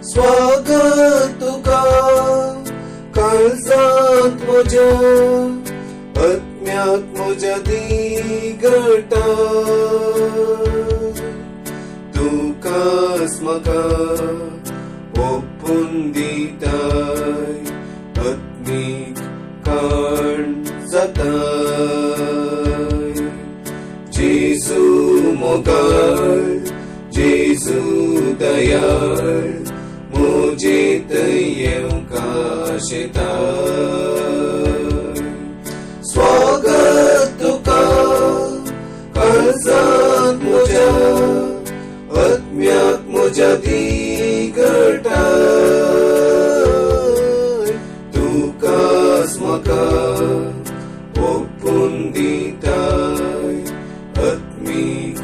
स्वागत तुका काळजांत म्हज्या आत्म्याक म्हज्या दिगटा तुकाच म्हाका ओपून दिताय आत्मीक काण जाताय जेजू मोगाळ जेजू दयाळ मुझे येवंका शेताय स्वागत तुका काळजांत म्हज्या आत्म्याक म्हज्या दिगटाय तुकाच म्हाका ओपून दिताय आत्मीक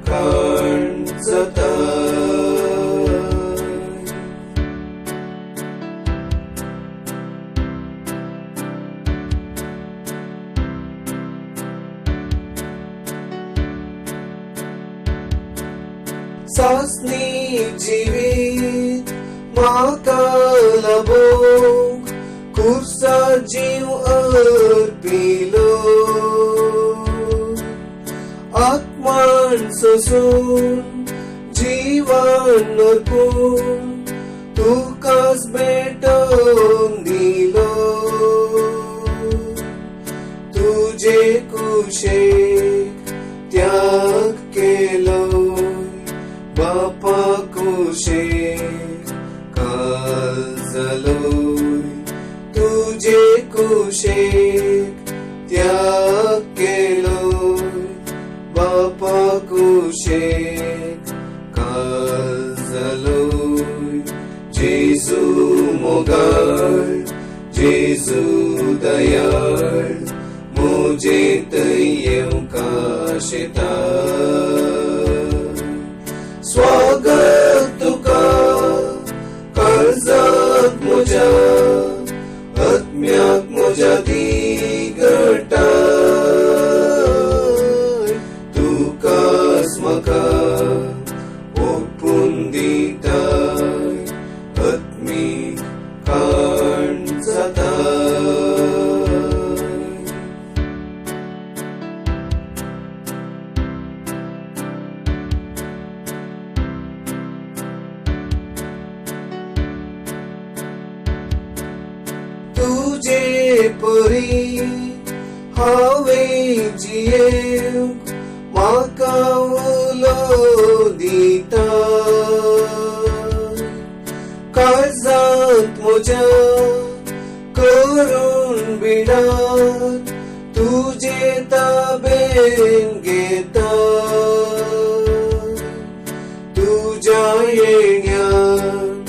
काण जाताय सासनी जिवीत म्हाका लाभोंक खुर्सा जीव अर्पिलो आत्मान सोसून जीवन अर्पून तुकाच भेटोवन दिलो तुजे कुशेक त्याग केलो बापा कुशेक काल जालोय तुजे कुशेक त्याग केलोय बापा कुशेक काल जालोय जेजू मोगाळ जेजू दयाळ मुझे येवंका शेताय स्वागत तुका काळजांत म्हज्या आत्म्याक म्हज्या दिगटाय तुकाच म्हाका ओपून दिताय आत्मीक काण जाताय तुजे परी हांवें जियेवंक म्हाका उलो दिताय काळजांत म्हज्या करून बिडार तुजे ताबेन घेताय तुज्या येण्यान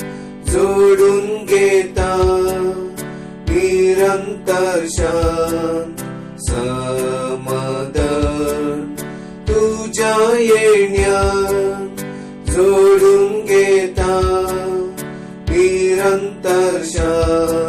जोडून घेता निरंतर शांत समाधान तुझ्या येण्यान जोडून घेता निरंतर शांत